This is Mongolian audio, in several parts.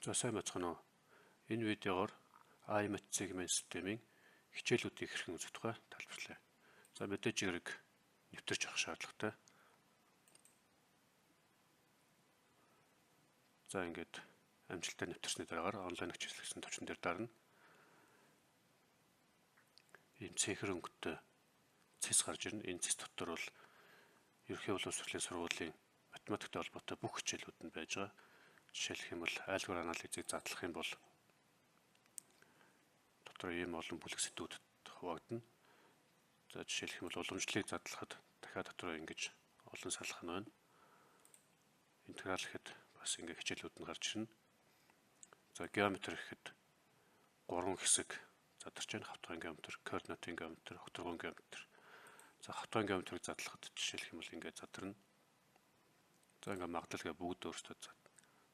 За сайн байцгаана уу. Энэ видеогоор IMAT сегмент системийн хичээлүүдийг хэрхэн үзэх тухай тайлбарлая. За мэдээж зэрэг нэвтэрч авах шаардлагатай. За ингээд амжилттай нэвтэрсний дараагаар онлайн хичээл гэсэн төвчөн дээр дарна. Ийм цэнхэр өнгөтэй цэс гарч ирнэ. Энэ цэс дотор бол ерөнхий боловсролын сургуулийн математиктэй холбоотой бүх хичээлүүд нь байж байгаа. Жишээлх юм бол айлгуур анализыг задлах юм бол дотор ийм олон бүлэг сэдвүүдэд хуваагдана. За жишээлх юм бол уламжлалыг задлахад дахиад дотор ингэж олон салхи нь байна. Интеграл гэхэд бас ингэ хичээлүүд нь гарч ирнэ. За геометр гэхэд 3 хэсэг задарч байна. Хавтгын геометр, координатын геометр, хөтөргөн геометр. За хавтгын геометрийг задлахад жишээлх юм бол ингэ задарна. За ингэ магадлалгаа бүгд өөрсдөө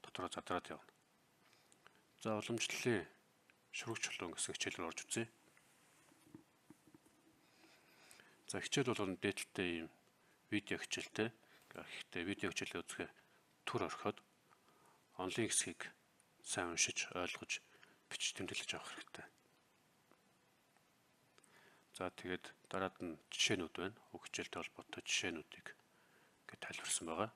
дотроо задраад явна. За уламжлалын шүрэг чулуун гэсэн хичээл рүү орж үзье. За хичээл бол дээдэлтэй ийм видео хичээлтэй. Гэхдээ видео хичээлээ үзэхэд түр орхиод онлын хэсгийг сайн уншиж, ойлгож, бичиж тэмдэглэж авах хэрэгтэй. За тэгээд дараад нь жишээнүүд байна. Уг хичээлтэй холбоотой жишээнүүдийг ингээд тайлбарсан байгаа.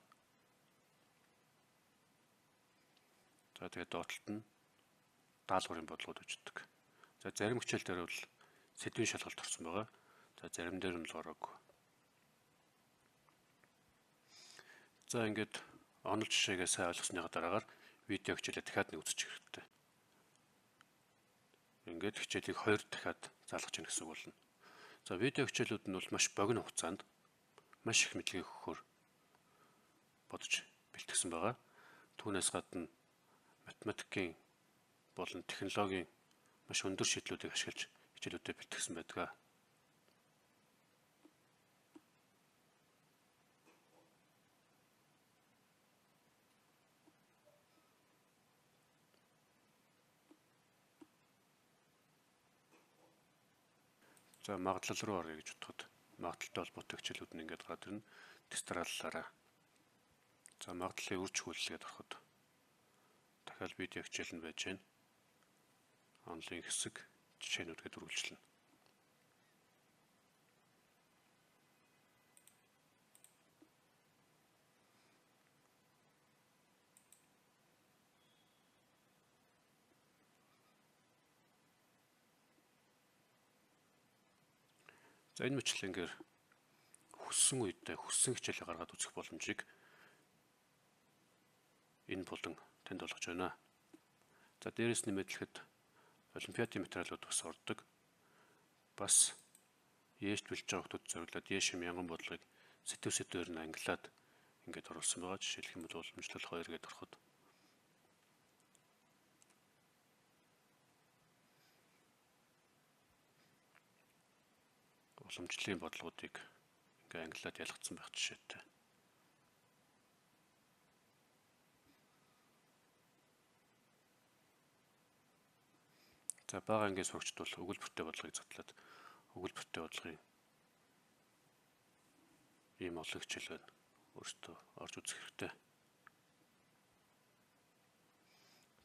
За тэгээд доотлолт нь даалгаврын бодлогод үздэг. За зарим хичээл дээр бол сэдвийн шалгалт орсон байгаа. За зарим дээр нь л ороогүй. За ингээд онол жишээгээ сайн ойлгосныхаа дараагаар видео хичээлээ дахиад нэг үзчих хэрэгтэй. Ингээд хичээлийг 2 дахиад заалгаж яах гэсэн үг болно. За видео хичээлүүд нь бол маш богино хугацаанд маш их мэдлэгийг өгөхөөр бодож бэлтгэсэн байгаа. Түүнээс гадна математикийн болон технологийн маш өндөр шийдлүүдийг ашиглаж хичээлүүдэд бэлтгэсэн байдаг. За магадлал руу орё гэж бодоход магадлалтай холбоотой хичээлүүд нь ингээд гараад ирнэ. Тестарлаараа. За магадлалын үрж хүлээгээд ороход дахиад видео хичээл нь байж байна. Онлын хэсэг жишээнүүдгээд үргэлжлэнэ. За энэ мэтлэнгээр хүссэн үедээ хүссэн хичээлээ гаргаад үзэх боломжийг энэ болон танд олгож байна. За дээрэс нэмэгдэхэд олимпиадын материалууд бас ордог. Бас ээжт бэлж байгаа хүмүүс зориулаад ээшим янган бодлогыг сэдвээр нь ангилаад ингээд оруулсан байгаа. Жишээлх юм бол уламжлал 2 гээд ороход уламжлалын бодлогуудыг ингээ ангилаад ялгцсан байх жишээтэй. За бага ангийн сурагчд бол өгүүлбэртэй бодлогыг задлаад өгүүлбэртэй бодлогын ийм олон хичээл байна. Өөртөө орж үзэх хэрэгтэй.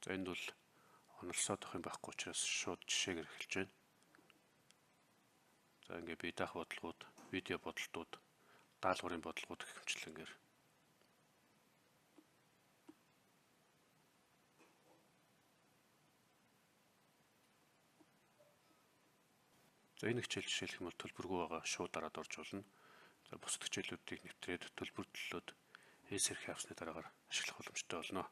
За энд бол онолсоод авах юм байхгүй учраас шууд жишээгээр эхэлж байна. За ингээ бие даах бодлогууд, видео бодлогууд, даалгаврын бодлогууд гэх мэтлэнгээр за энэ хичээл жишээлх юм бол төлбөргүй байгаа шууд дараад орж болно. За бусад хичээлүүдийг нэвтрээд төлбөр төлөөд эсэрх авсны дараагаар ашиглах боломжтой болно.